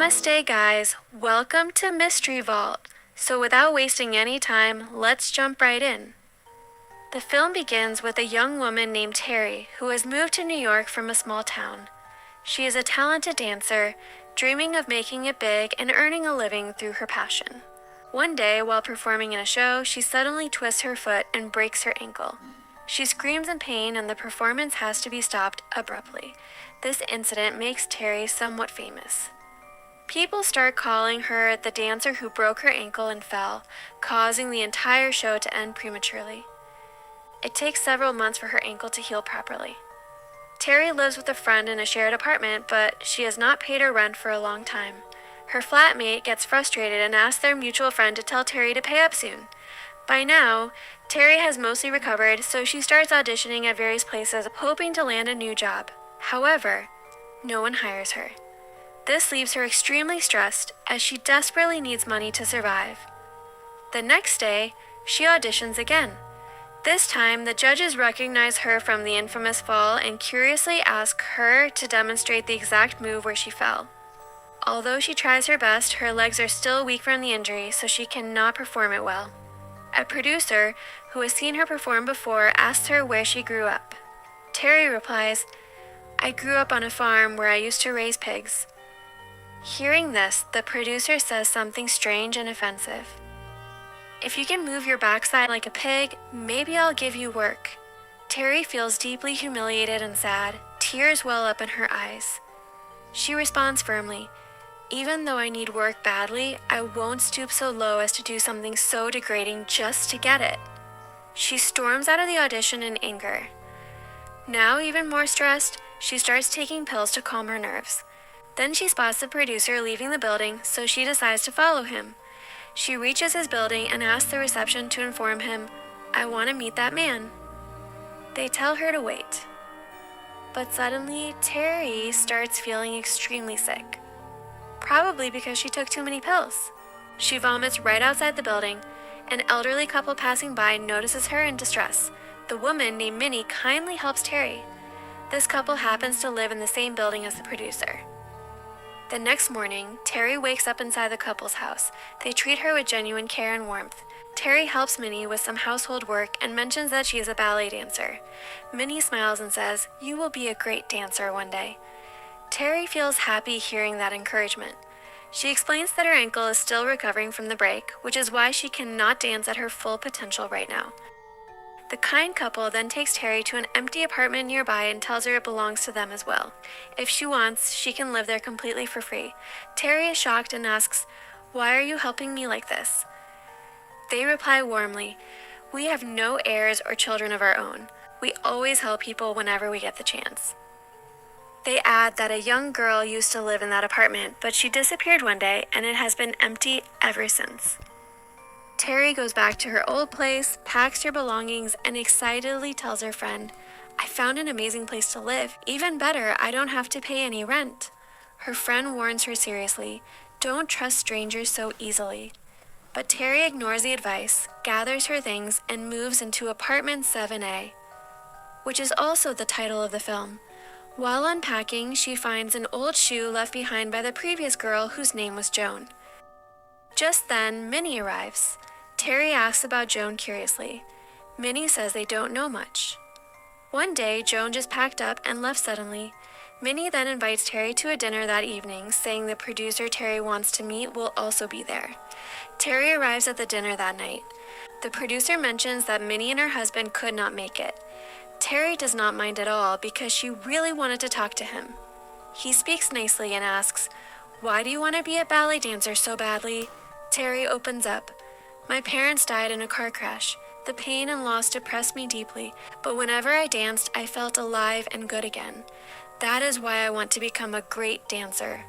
Namaste, guys. Welcome to Mystery Vault. So, without wasting any time, let's jump right in. The film begins with a young woman named Terry who has moved to New York from a small town. She is a talented dancer, dreaming of making it big and earning a living through her passion. One day, while performing in a show, she suddenly twists her foot and breaks her ankle. She screams in pain and the performance has to be stopped abruptly. This incident makes Terry somewhat famous. People start calling her the dancer who broke her ankle and fell, causing the entire show to end prematurely. It takes several months for her ankle to heal properly. Terry lives with a friend in a shared apartment, but she has not paid her rent for a long time. Her flatmate gets frustrated and asks their mutual friend to tell Terry to pay up soon. By now, Terry has mostly recovered, so she starts auditioning at various places, hoping to land a new job. However, no one hires her. This leaves her extremely stressed as she desperately needs money to survive. The next day, she auditions again. This time, the judges recognize her from the infamous fall and curiously ask her to demonstrate the exact move where she fell. Although she tries her best, her legs are still weak from the injury, so she cannot perform it well. A producer, who has seen her perform before, asks her where she grew up. Terry replies, "I grew up on a farm where I used to raise pigs." Hearing this, the producer says something strange and offensive. "If you can move your backside like a pig, maybe I'll give you work." Terry feels deeply humiliated and sad. Tears well up in her eyes. She responds firmly, "Even though I need work badly, I won't stoop so low as to do something so degrading just to get it." She storms out of the audition in anger. Now even more stressed, she starts taking pills to calm her nerves. Then she spots the producer leaving the building, so she decides to follow him. She reaches his building and asks the reception to inform him, "I want to meet that man." They tell her to wait. But suddenly, Terry starts feeling extremely sick. Probably because she took too many pills. She vomits right outside the building. An elderly couple passing by notices her in distress. The woman named Minnie kindly helps Terry. This couple happens to live in the same building as the producer. The next morning, Terry wakes up inside the couple's house. They treat her with genuine care and warmth. Terry helps Minnie with some household work and mentions that she is a ballet dancer. Minnie smiles and says, "You will be a great dancer one day." Terry feels happy hearing that encouragement. She explains that her ankle is still recovering from the break, which is why she cannot dance at her full potential right now. The kind couple then takes Terry to an empty apartment nearby and tells her it belongs to them as well. If she wants, she can live there completely for free. Terry is shocked and asks, "Why are you helping me like this?" They reply warmly, "We have no heirs or children of our own. We always help people whenever we get the chance." They add that a young girl used to live in that apartment, but she disappeared one day and it has been empty ever since. Terry goes back to her old place, packs her belongings, and excitedly tells her friend, "I found an amazing place to live. Even better, I don't have to pay any rent." Her friend warns her seriously, "Don't trust strangers so easily." But Terry ignores the advice, gathers her things, and moves into apartment 7A, which is also the title of the film. While unpacking, she finds an old shoe left behind by the previous girl whose name was Joan. Just then, Minnie arrives. Terry asks about Joan curiously. Minnie says they don't know much. One day, Joan just packed up and left suddenly. Minnie then invites Terry to a dinner that evening, saying the producer Terry wants to meet will also be there. Terry arrives at the dinner that night. The producer mentions that Minnie and her husband could not make it. Terry does not mind at all because she really wanted to talk to him. He speaks nicely and asks, "Why do you want to be a ballet dancer so badly?" Terry opens up. "My parents died in a car crash. The pain and loss depressed me deeply, but whenever I danced, I felt alive and good again. That is why I want to become a great dancer."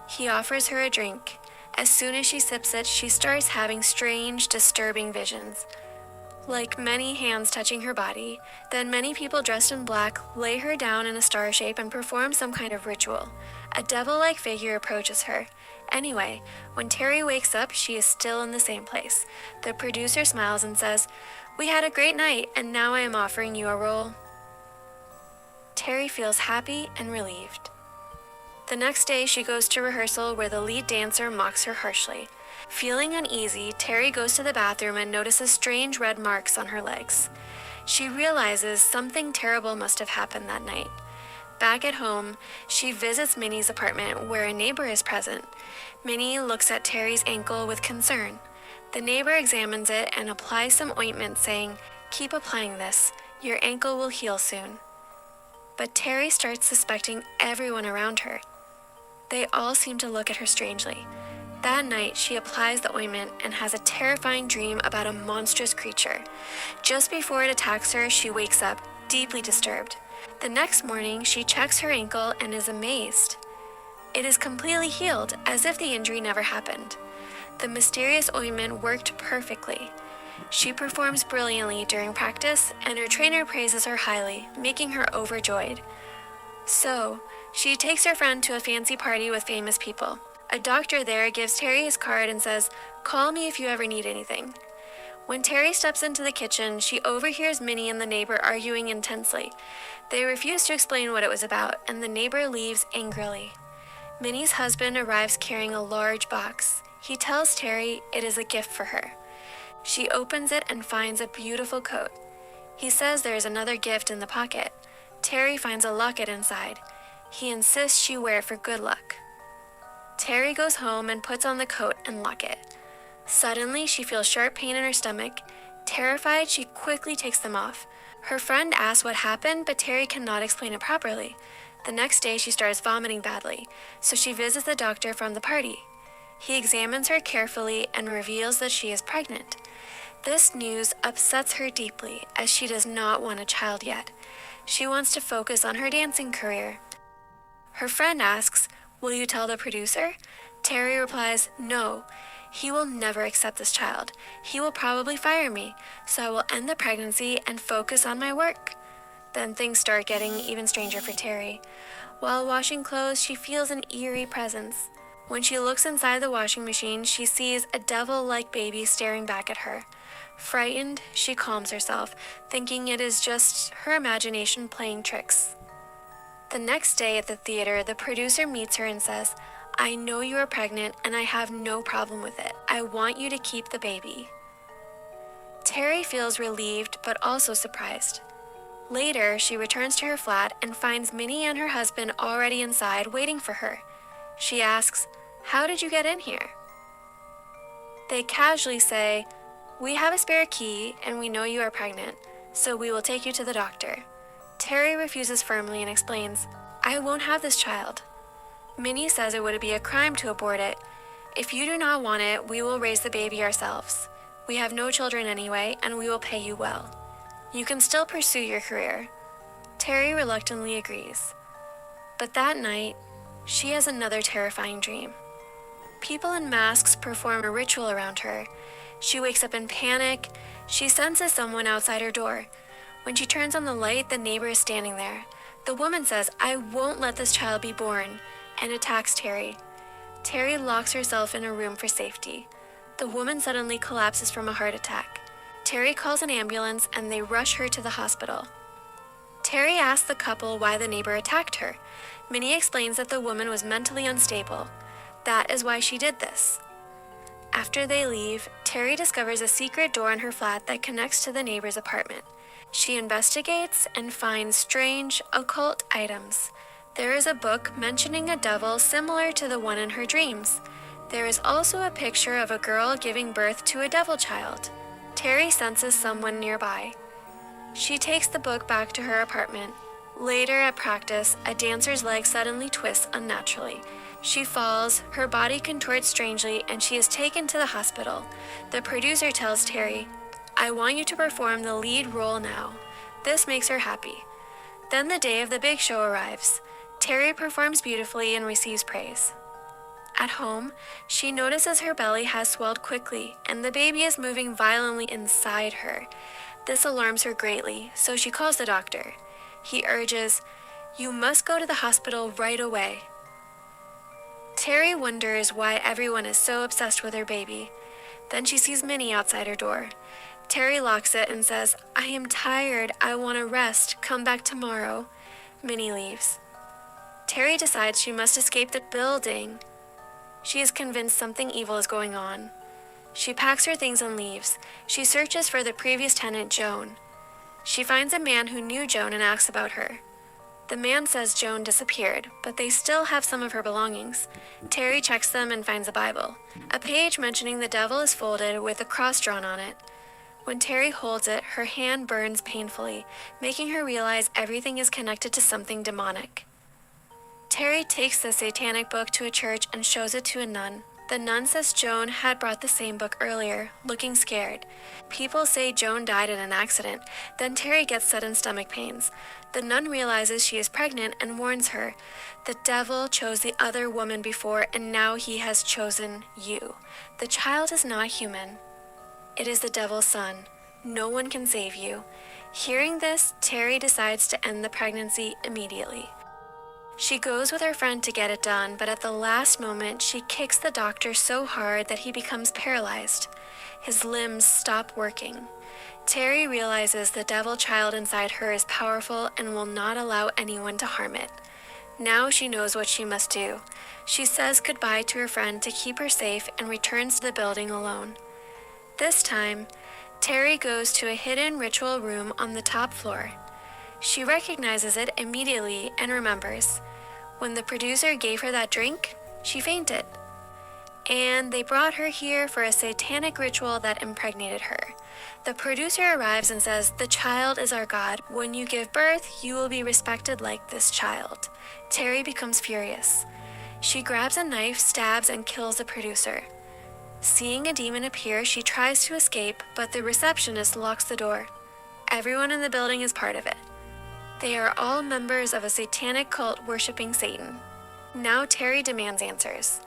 He offers her a drink. As soon as she sips it, she starts having strange, disturbing visions. Like many hands touching her body, then many people dressed in black lay her down in a star shape and perform some kind of ritual. A devil-like figure approaches her. Anyway, when Terry wakes up, she is still in the same place. The producer smiles and says, "We had a great night, and now I am offering you a role." Terry feels happy and relieved. The next day, she goes to rehearsal where the lead dancer mocks her harshly. Feeling uneasy, Terry goes to the bathroom and notices strange red marks on her legs. She realizes something terrible must have happened that night. Back at home, she visits Minnie's apartment where a neighbor is present. Minnie looks at Terry's ankle with concern. The neighbor examines it and applies some ointment, saying, "Keep applying this. Your ankle will heal soon." But Terry starts suspecting everyone around her. They all seem to look at her strangely. That night, she applies the ointment and has a terrifying dream about a monstrous creature. Just before it attacks her, she wakes up, deeply disturbed. The next morning, she checks her ankle and is amazed. It is completely healed, as if the injury never happened. The mysterious ointment worked perfectly. She performs brilliantly during practice, and her trainer praises her highly, making her overjoyed. So, she takes her friend to a fancy party with famous people. A doctor there gives Terry his card and says, "Call me if you ever need anything." When Terry steps into the kitchen, she overhears Minnie and the neighbor arguing intensely. They refuse to explain what it was about, and the neighbor leaves angrily. Minnie's husband arrives carrying a large box. He tells Terry it is a gift for her. She opens it and finds a beautiful coat. He says there is another gift in the pocket. Terry finds a locket inside. He insists she wear it for good luck. Terry goes home and puts on the coat and locket. Suddenly, she feels sharp pain in her stomach. Terrified, she quickly takes them off. Her friend asks what happened, but Terry cannot explain it properly. The next day, she starts vomiting badly, so she visits the doctor from the party. He examines her carefully and reveals that she is pregnant. This news upsets her deeply, as she does not want a child yet. She wants to focus on her dancing career. Her friend asks, "Will you tell the producer?" Terry replies, "No. He will never accept this child. He will probably fire me, so I will end the pregnancy and focus on my work." Then things start getting even stranger for Terry. While washing clothes, she feels an eerie presence. When she looks inside the washing machine, she sees a devil-like baby staring back at her. Frightened, she calms herself, thinking it is just her imagination playing tricks. The next day at the theater, the producer meets her and says, "I know you are pregnant and I have no problem with it. I want you to keep the baby." Terry feels relieved but also surprised. Later, she returns to her flat and finds Minnie and her husband already inside waiting for her. She asks, "How did you get in here?" They casually say, "We have a spare key and we know you are pregnant, so we will take you to the doctor." Terry refuses firmly and explains, "I won't have this child." Minnie says it would be a crime to abort it. "If you do not want it, we will raise the baby ourselves. We have no children anyway, and we will pay you well. You can still pursue your career." Terry reluctantly agrees. But that night, she has another terrifying dream. People in masks perform a ritual around her. She wakes up in panic. She senses someone outside her door. When she turns on the light, the neighbor is standing there. The woman says, "I won't let this child be born," and attacks Terry. Terry locks herself in a room for safety. The woman suddenly collapses from a heart attack. Terry calls an ambulance and they rush her to the hospital. Terry asks the couple why the neighbor attacked her. Minnie explains that the woman was mentally unstable. That is why she did this. After they leave, Terry discovers a secret door in her flat that connects to the neighbor's apartment. She investigates and finds strange, occult items. There is a book mentioning a devil similar to the one in her dreams. There is also a picture of a girl giving birth to a devil child. Terry senses someone nearby. She takes the book back to her apartment. Later at practice, a dancer's leg suddenly twists unnaturally. She falls, her body contorts strangely, and she is taken to the hospital. The producer tells Terry, "I want you to perform the lead role now." This makes her happy. Then the day of the big show arrives. Terry performs beautifully and receives praise. At home, she notices her belly has swelled quickly, and the baby is moving violently inside her. This alarms her greatly, so she calls the doctor. He urges, "You must go to the hospital right away." Terry wonders why everyone is so obsessed with her baby. Then she sees Minnie outside her door. Terry locks it and says, "I am tired. I want to rest. Come back tomorrow." Minnie leaves. Terry decides she must escape the building. She is convinced something evil is going on. She packs her things and leaves. She searches for the previous tenant, Joan. She finds a man who knew Joan and asks about her. The man says Joan disappeared, but they still have some of her belongings. Terry checks them and finds a Bible. A page mentioning the devil is folded with a cross drawn on it. When Terry holds it, her hand burns painfully, making her realize everything is connected to something demonic. Terry takes the satanic book to a church and shows it to a nun. The nun says Joan had brought the same book earlier, looking scared. People say Joan died in an accident. Then Terry gets sudden stomach pains. The nun realizes she is pregnant and warns her. The devil chose the other woman before, and now he has chosen you. The child is not human. It is the devil's son. No one can save you. Hearing this, Terry decides to end the pregnancy immediately. She goes with her friend to get it done, but at the last moment, she kicks the doctor so hard that he becomes paralyzed. His limbs stop working. Terry realizes the devil child inside her is powerful and will not allow anyone to harm it. Now she knows what she must do. She says goodbye to her friend to keep her safe and returns to the building alone. This time, Terry goes to a hidden ritual room on the top floor. She recognizes it immediately and remembers. When the producer gave her that drink, she fainted. And they brought her here for a satanic ritual that impregnated her. The producer arrives and says, "The child is our God. When you give birth, you will be respected like this child." Terry becomes furious. She grabs a knife, stabs, and kills the producer. Seeing a demon appear, she tries to escape, but the receptionist locks the door. Everyone in the building is part of it. They are all members of a satanic cult worshiping Satan. Now Terry demands answers.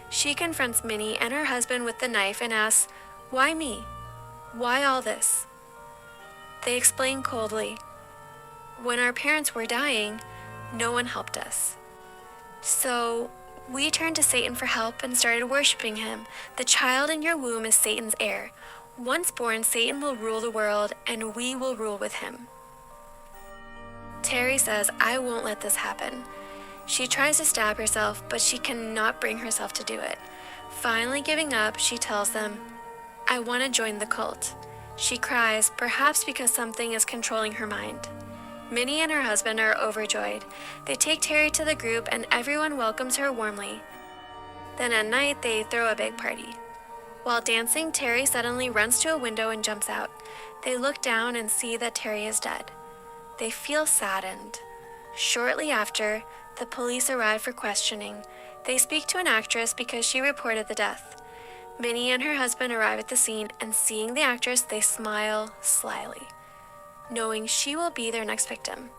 She confronts Minnie and her husband with the knife and asks, "Why me? Why all this?" They explain coldly, "When our parents were dying, no one helped us. So we turned to Satan for help and started worshiping him. The child in your womb is Satan's heir. Once born, Satan will rule the world, and we will rule with him." Terry says, "I won't let this happen." She tries to stab herself, but she cannot bring herself to do it. Finally giving up, she tells them, "I want to join the cult." She cries, perhaps because something is controlling her mind. Minnie and her husband are overjoyed. They take Terry to the group and everyone welcomes her warmly. Then at night, they throw a big party. While dancing, Terry suddenly runs to a window and jumps out. They look down and see that Terry is dead. They feel saddened. Shortly after, the police arrive for questioning. They speak to an actress because she reported the death. Minnie and her husband arrive at the scene, and seeing the actress, they smile slyly, knowing she will be their next victim.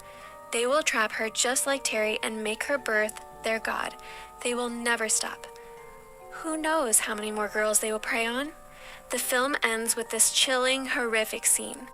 They will trap her just like Terry and make her birth their god. They will never stop. Who knows how many more girls they will prey on? The film ends with this chilling, horrific scene.